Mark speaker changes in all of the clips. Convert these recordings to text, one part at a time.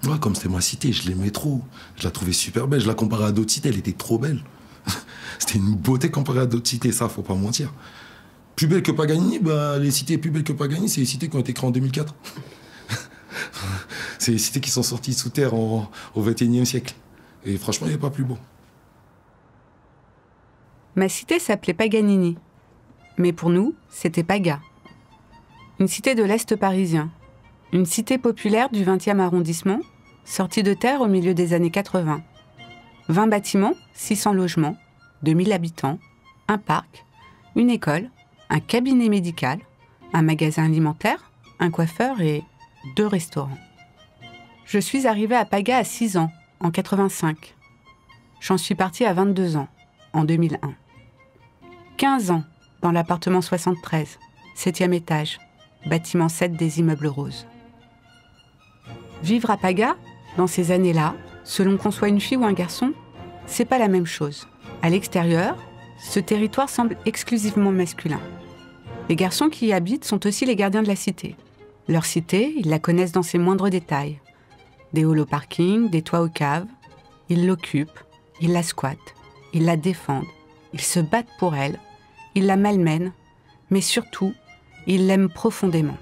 Speaker 1: Ouais, comme c'était ma cité, je l'aimais trop. Je la trouvais super belle. Je la comparais à d'autres cités, elle était trop belle. C'était une beauté comparée à d'autres cités, ça, faut pas mentir. Plus belle que Paganini, bah, les cités plus belles que Paganini, c'est les cités qui ont été créées en 2004. C'est les cités qui sont sorties sous terre au XXIe siècle. Et franchement, il n'y a pas plus beau.
Speaker 2: Ma cité s'appelait Paganini. Mais pour nous, c'était Paga. Une cité de l'Est parisien. Une cité populaire du 20e arrondissement, sortie de terre au milieu des années 80. 20 bâtiments, 600 logements, 2000 habitants, un parc, une école, un cabinet médical, un magasin alimentaire, un coiffeur et 2 restaurants. Je suis arrivée à Paga à 6 ans, en 85. J'en suis partie à 22 ans, en 2001. 15 ans dans l'appartement 73, 7e étage, bâtiment 7 des immeubles roses. Vivre à Paga, dans ces années-là, selon qu'on soit une fille ou un garçon, c'est pas la même chose. À l'extérieur, ce territoire semble exclusivement masculin. Les garçons qui y habitent sont aussi les gardiens de la cité. Leur cité, ils la connaissent dans ses moindres détails. Des halls au parking, des toits aux caves. Ils l'occupent, ils la squattent, ils la défendent, ils se battent pour elle, ils la malmènent, mais surtout, ils l'aiment profondément.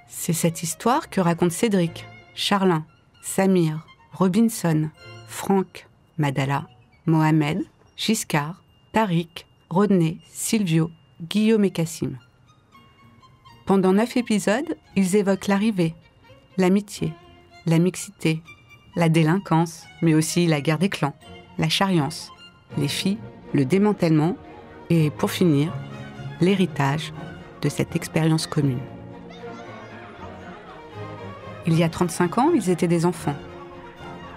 Speaker 2: C'est cette histoire que racontent Cédric, Charlin, Samir, Robinson, Franck, Madala, Mohamed, Giscard, Tariq, Rodney, Silvio, Guillaume et Cassim. Pendant 9 épisodes, ils évoquent l'arrivée, l'amitié, la mixité, la délinquance, mais aussi la guerre des clans, la chariance, les filles, le démantèlement et, pour finir, l'héritage de cette expérience commune. Il y a 35 ans, ils étaient des enfants,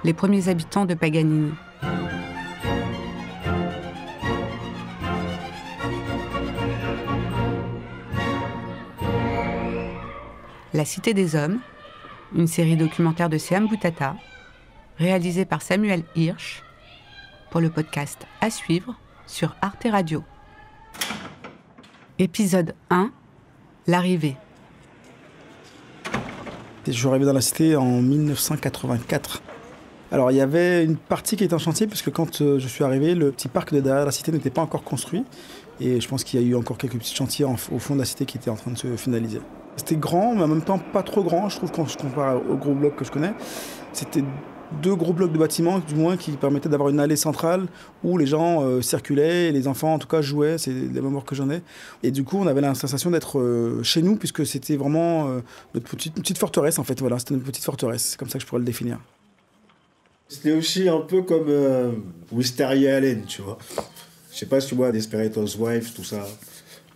Speaker 2: les premiers habitants de Paganini. La Cité des Hommes, une série documentaire de Seam Boutata, réalisée par Samuel Hirsch, pour le podcast à suivre sur Arte Radio. Épisode 1, l'arrivée.
Speaker 3: Je suis arrivé dans la cité en 1984. Alors il y avait une partie qui était en chantier, parce que quand je suis arrivé, le petit parc de derrière la cité n'était pas encore construit. Et je pense qu'il y a eu encore quelques petits chantiers au fond de la cité qui étaient en train de se finaliser. C'était grand, mais en même temps pas trop grand, je trouve, quand je compare aux gros blocs que je connais. C'était 2 gros blocs de bâtiments, du moins, qui permettaient d'avoir une allée centrale où les gens circulaient, et les enfants, en tout cas, jouaient. C'est les mémoires que j'en ai. Et du coup, on avait la sensation d'être chez nous, puisque c'était vraiment une petite forteresse, en fait. Voilà, c'était une petite forteresse. C'est comme ça que je pourrais le définir.
Speaker 4: C'était aussi un peu comme Wisteria Allen, tu vois. Je sais pas si tu vois Desperate Housewives, tout ça.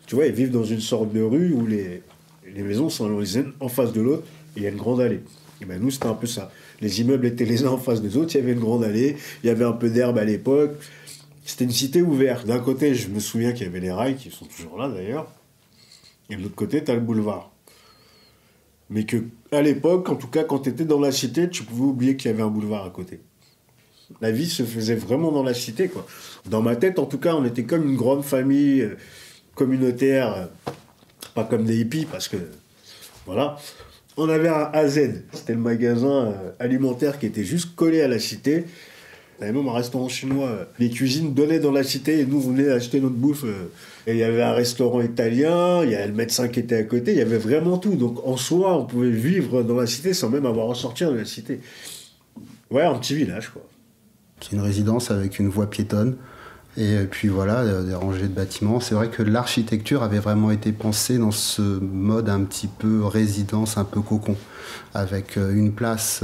Speaker 4: Tu vois, ils vivent dans une sorte de rue où les maisons sont les unes en face de l'autre, et il y a une grande allée. Et ben nous, c'était un peu ça. Les immeubles étaient les uns en face des autres, il y avait une grande allée, il y avait un peu d'herbe à l'époque. C'était une cité ouverte. D'un côté, je me souviens qu'il y avait les rails, qui sont toujours là d'ailleurs, et de l'autre côté, tu as le boulevard. Mais que, à l'époque, en tout cas, quand tu étais dans la cité, tu pouvais oublier qu'il y avait un boulevard à côté. La vie se faisait vraiment dans la cité, quoi. Dans ma tête, en tout cas, on était comme une grande famille communautaire, pas comme des hippies, parce que, voilà. On avait un AZ, c'était le magasin alimentaire qui était juste collé à la cité. Il y avait même un restaurant chinois. Les cuisines donnaient dans la cité et nous, on venait acheter notre bouffe. Et il y avait un restaurant italien, il y avait le médecin qui était à côté, il y avait vraiment tout. Donc en soi, on pouvait vivre dans la cité sans même avoir à sortir de la cité. Ouais, un petit village, quoi.
Speaker 5: C'est une résidence avec une voie piétonne. Et puis voilà, des rangées de bâtiments. C'est vrai que l'architecture avait vraiment été pensée dans ce mode un petit peu résidence, un peu cocon, avec une place,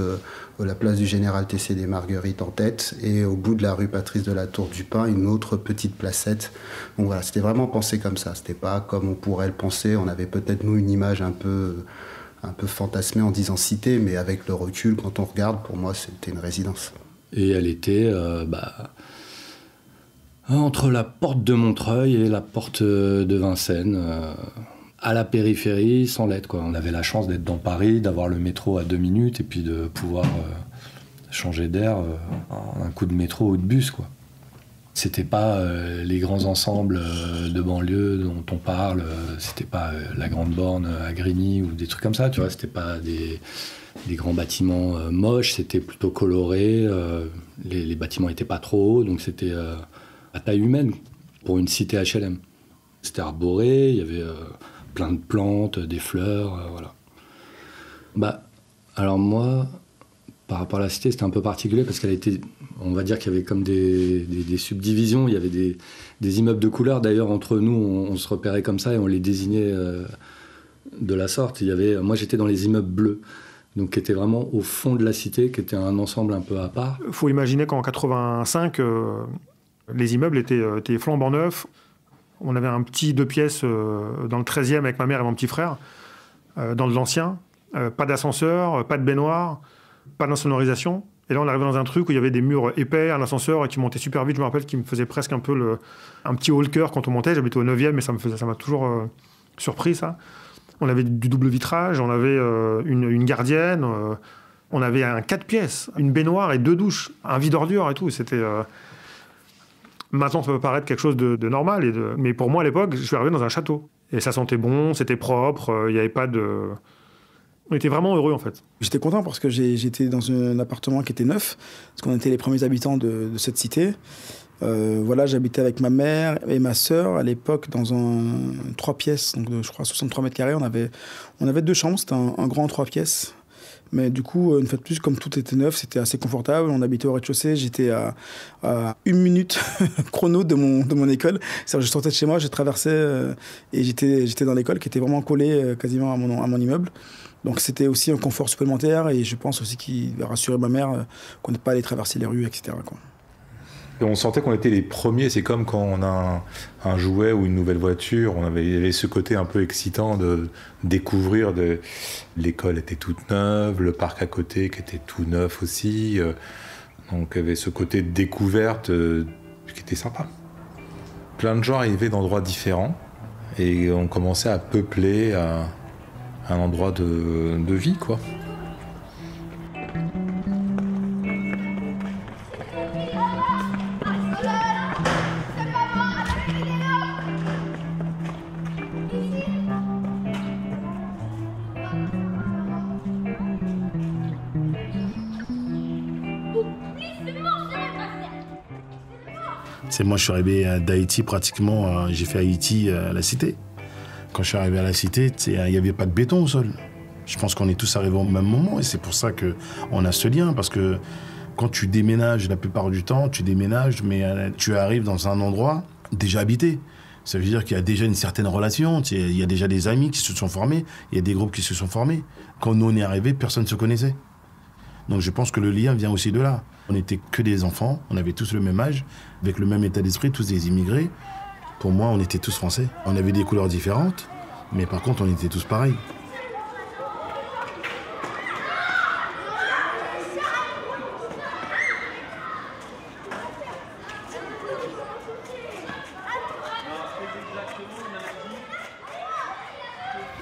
Speaker 5: la place du Général Tessé des Marguerites en tête, et au bout de la rue Patrice de la Tour du Pin, une autre petite placette. Donc voilà, c'était vraiment pensé comme ça. C'était pas comme on pourrait le penser. On avait peut-être, nous, une image un peu fantasmée en disant cité, mais avec le recul, quand on regarde, pour moi, c'était une résidence.
Speaker 6: Et elle était... entre la porte de Montreuil et la porte de Vincennes, à la périphérie, sans lettres, quoi. On avait la chance d'être dans Paris, d'avoir le métro à 2 minutes et puis de pouvoir changer d'air un coup de métro ou de bus, quoi. C'était pas les grands ensembles de banlieue dont on parle, c'était pas la Grande Borne à Grigny ou des trucs comme ça, tu vois. C'était pas des des grands bâtiments moches, c'était plutôt coloré, les bâtiments n'étaient pas trop hauts, donc c'était à taille humaine pour une cité HLM. C'était arboré, il y avait plein de plantes, des fleurs, voilà. Alors moi, par rapport à la cité, c'était un peu particulier parce qu'elle était, on va dire qu'il y avait comme des subdivisions, il y avait des immeubles de couleur. D'ailleurs, entre nous, on se repérait comme ça et on les désignait de la sorte. Moi, j'étais dans les immeubles bleus, donc qui étaient vraiment au fond de la cité, qui était un ensemble un peu à part.
Speaker 7: Il faut imaginer qu'en 85, les immeubles étaient flambant neufs. On avait un petit 2 pièces dans le 13e avec ma mère et mon petit frère, dans de l'ancien. Pas d'ascenseur, pas de baignoire, pas d'insonorisation. Et là, on arrivait dans un truc où il y avait des murs épais, un ascenseur qui montait super vite. Je me rappelle qu'il me faisait presque un peu un petit haut-le-cœur quand on montait. J'habitais au 9e, mais ça m'a toujours surpris, ça. On avait du double vitrage, on avait une gardienne, on avait un 4 pièces, une baignoire et 2 douches, un vide ordure et tout. C'était... Maintenant, ça peut paraître quelque chose de normal. Mais pour moi, à l'époque, je suis arrivé dans un château. Et ça sentait bon, c'était propre, il n'y avait pas de... On était vraiment heureux, en fait.
Speaker 3: J'étais content parce que j'étais dans un appartement qui était neuf, parce qu'on était les premiers habitants de cette cité. Voilà, j'habitais avec ma mère et ma sœur à l'époque dans un 3 pièces, donc je crois 63 mètres carrés. On avait 2 chambres, c'était un grand 3 pièces. Mais du coup, une fois de plus, comme tout était neuf, c'était assez confortable. On habitait au rez-de-chaussée. J'étais à 1 minute chrono de mon école. C'est-à-dire, je sortais de chez moi, je traversais et j'étais dans l'école qui était vraiment collée quasiment à mon immeuble. Donc c'était aussi un confort supplémentaire et je pense aussi qu'il a rassuré ma mère qu'on n'ait pas allé traverser les rues, etc., quoi.
Speaker 8: Et on sentait qu'on était les premiers. C'est comme quand on a un jouet ou une nouvelle voiture. Il y avait ce côté un peu excitant de découvrir. L'école était toute neuve, le parc à côté qui était tout neuf aussi. Donc il y avait ce côté de découverte qui était sympa. Plein de gens arrivaient d'endroits différents et on commençait à peupler un endroit de vie, quoi.
Speaker 9: Moi, je suis arrivé d'Haïti pratiquement, j'ai fait Haïti à la Cité. Quand je suis arrivé à la Cité, il n'y avait pas de béton au sol. Je pense qu'on est tous arrivés au même moment et c'est pour ça qu'on a ce lien. Parce que quand tu déménages, la plupart du temps, tu déménages, mais tu arrives dans un endroit déjà habité. Ça veut dire qu'il y a déjà une certaine relation, il y a déjà des amis qui se sont formés, il y a des groupes qui se sont formés. Quand nous, on est arrivés, personne ne se connaissait. Donc je pense que le lien vient aussi de là. On n'était que des enfants, on avait tous le même âge, avec le même état d'esprit, tous des immigrés. Pour moi, on était tous français. On avait des couleurs différentes, mais par contre, on était tous pareils.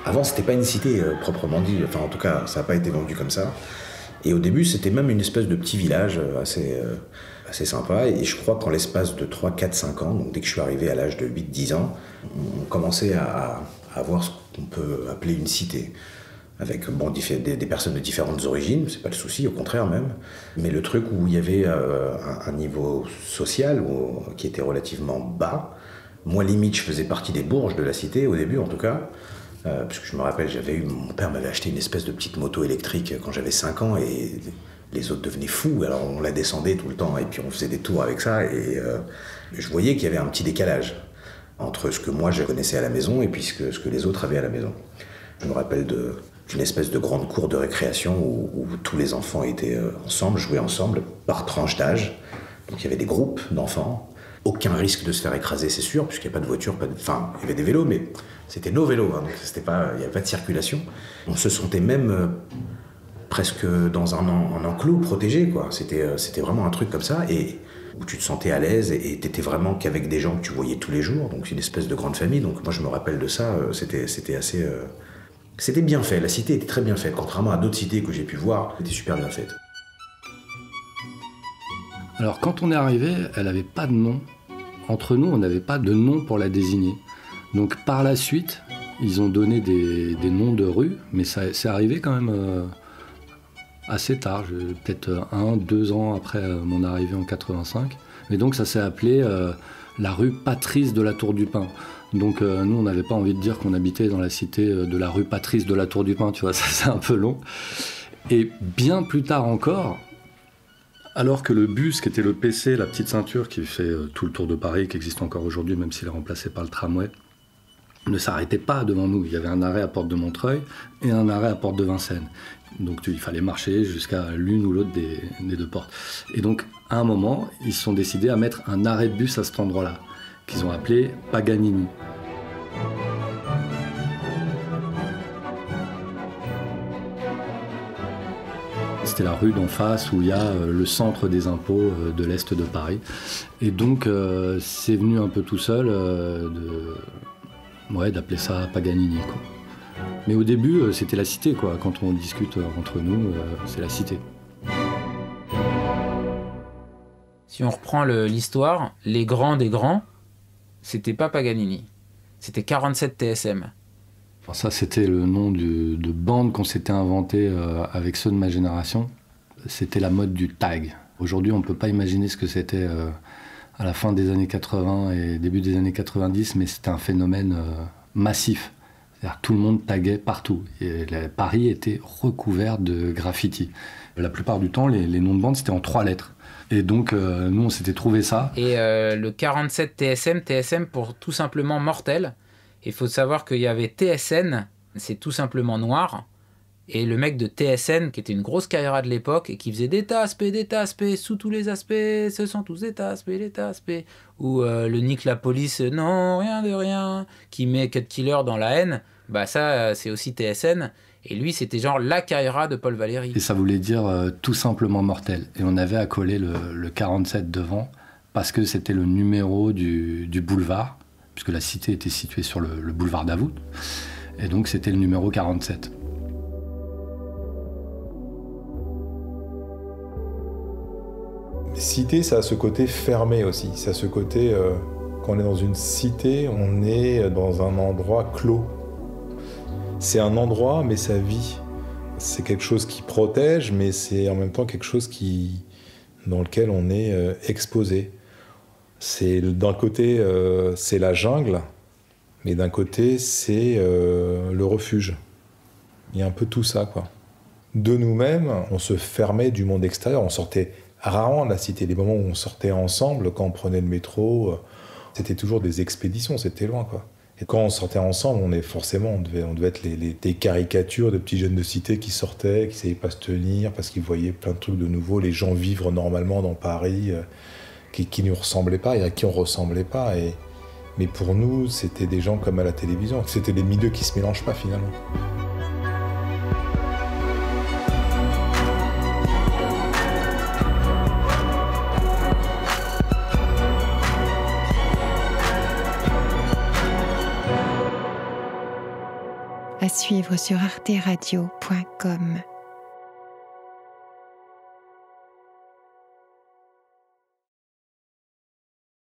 Speaker 10: Avant, c'était pas une cité proprement dit. Enfin, en tout cas, ça n'a pas été vendu comme ça. Et au début, c'était même une espèce de petit village assez sympa. Et je crois qu'en l'espace de 3, 4, 5 ans, donc dès que je suis arrivé à l'âge de 8, 10 ans, on commençait à avoir ce qu'on peut appeler une cité. Avec des personnes de différentes origines, c'est pas le souci, au contraire même. Mais le truc où il y avait un niveau social qui était relativement bas. Moi, limite, je faisais partie des bourges de la cité, au début en tout cas. Parce que je me rappelle, mon père m'avait acheté une espèce de petite moto électrique quand j'avais 5 ans et les autres devenaient fous, alors on la descendait tout le temps et puis on faisait des tours avec ça et je voyais qu'il y avait un petit décalage entre ce que moi je connaissais à la maison et puis ce que les autres avaient à la maison. Je me rappelle d'une espèce de grande cour de récréation où tous les enfants étaient ensemble, jouaient ensemble par tranche d'âge. Donc il y avait des groupes d'enfants. Aucun risque de se faire écraser, c'est sûr, puisqu'il n'y a pas de voiture, enfin, il y avait des vélos, mais c'était nos vélos, hein, donc il n'y avait pas de circulation. On se sentait même presque dans un enclos protégé, quoi. C'était vraiment un truc comme ça, et où tu te sentais à l'aise, et t'étais vraiment qu'avec des gens que tu voyais tous les jours, donc une espèce de grande famille. Donc moi, je me rappelle de ça, c'était assez... C'était bien fait, la cité était très bien faite, contrairement à d'autres cités que j'ai pu voir, elle était super bien faite.
Speaker 6: Alors quand on est arrivé, elle n'avait pas de nom. Entre nous, on n'avait pas de nom pour la désigner. Donc par la suite, ils ont donné des noms de rues, mais c'est arrivé quand même assez tard, peut-être 1-2 ans après mon arrivée en 85. Et donc ça s'est appelé la rue Patrice de la Tour du Pin. Donc nous, on n'avait pas envie de dire qu'on habitait dans la cité de la rue Patrice de la Tour du Pin, tu vois, ça c'est un peu long. Et bien plus tard encore, alors que le bus, qui était le PC, la petite ceinture qui fait tout le tour de Paris, qui existe encore aujourd'hui, même s'il est remplacé par le tramway, ne s'arrêtait pas devant nous. Il y avait un arrêt à Porte de Montreuil et un arrêt à Porte de Vincennes. Donc il fallait marcher jusqu'à l'une ou l'autre des deux portes. Et donc, à un moment, ils se sont décidés à mettre un arrêt de bus à cet endroit-là, qu'ils ont appelé Paganini. C'était la rue d'en face où il y a le centre des impôts de l'Est de Paris. Et donc, c'est venu un peu tout seul d'appeler ça Paganini, quoi. Mais au début, c'était la cité, quoi. Quand on discute entre nous, c'est la cité.
Speaker 11: Si on reprend l'histoire, les grands des grands, c'était pas Paganini. C'était 47 TSM.
Speaker 6: Alors ça, c'était le nom de bande qu'on s'était inventé avec ceux de ma génération. C'était la mode du tag. Aujourd'hui, on ne peut pas imaginer ce que c'était à la fin des années 80 et début des années 90, mais c'était un phénomène massif. C'est-à-dire que tout le monde taguait partout. Et Paris était recouvert de graffitis. La plupart du temps, les noms de bande, c'était en 3 lettres. Et donc, nous, on s'était trouvé ça.
Speaker 11: Et le 47 TSM pour tout simplement mortel. Il faut savoir qu'il y avait TSN, c'est tout simplement noir. Et le mec de TSN, qui était une grosse carrière de l'époque, et qui faisait des taspes, sous tous les aspects, ce sont tous des taspes. Ou le Nick la police, non, rien de rien, qui met Cut Killer dans la haine, bah ça, c'est aussi TSN. Et lui, c'était genre la carrière de Paul Valéry.
Speaker 6: Et ça voulait dire tout simplement mortel. Et on avait accolé le 47 devant, parce que c'était le numéro du boulevard, puisque la cité était située sur le boulevard Davout. Et donc, c'était le numéro 47.
Speaker 8: Cité, ça a ce côté fermé aussi. Ça a ce côté, quand on est dans une cité, on est dans un endroit clos. C'est un endroit, mais ça vit. C'est quelque chose qui protège, mais c'est en même temps quelque chose dans lequel on est exposé. D'un côté, c'est la jungle, mais d'un côté, c'est le refuge. Il y a un peu tout ça, quoi. De nous-mêmes, on se fermait du monde extérieur. On sortait rarement de la cité. Les moments où on sortait ensemble, quand on prenait le métro, c'était toujours des expéditions, c'était loin, quoi. Et quand on sortait ensemble, on devait être des caricatures de petits jeunes de cité qui sortaient, qui ne savaient pas se tenir, parce qu'ils voyaient plein de trucs de nouveaux, les gens vivre normalement dans Paris, qui ne nous ressemblaient pas et à qui on ne ressemblait pas. Mais pour nous, c'était des gens comme à la télévision. C'était des milieux qui ne se mélangent pas, finalement.
Speaker 12: À suivre sur arteradio.com.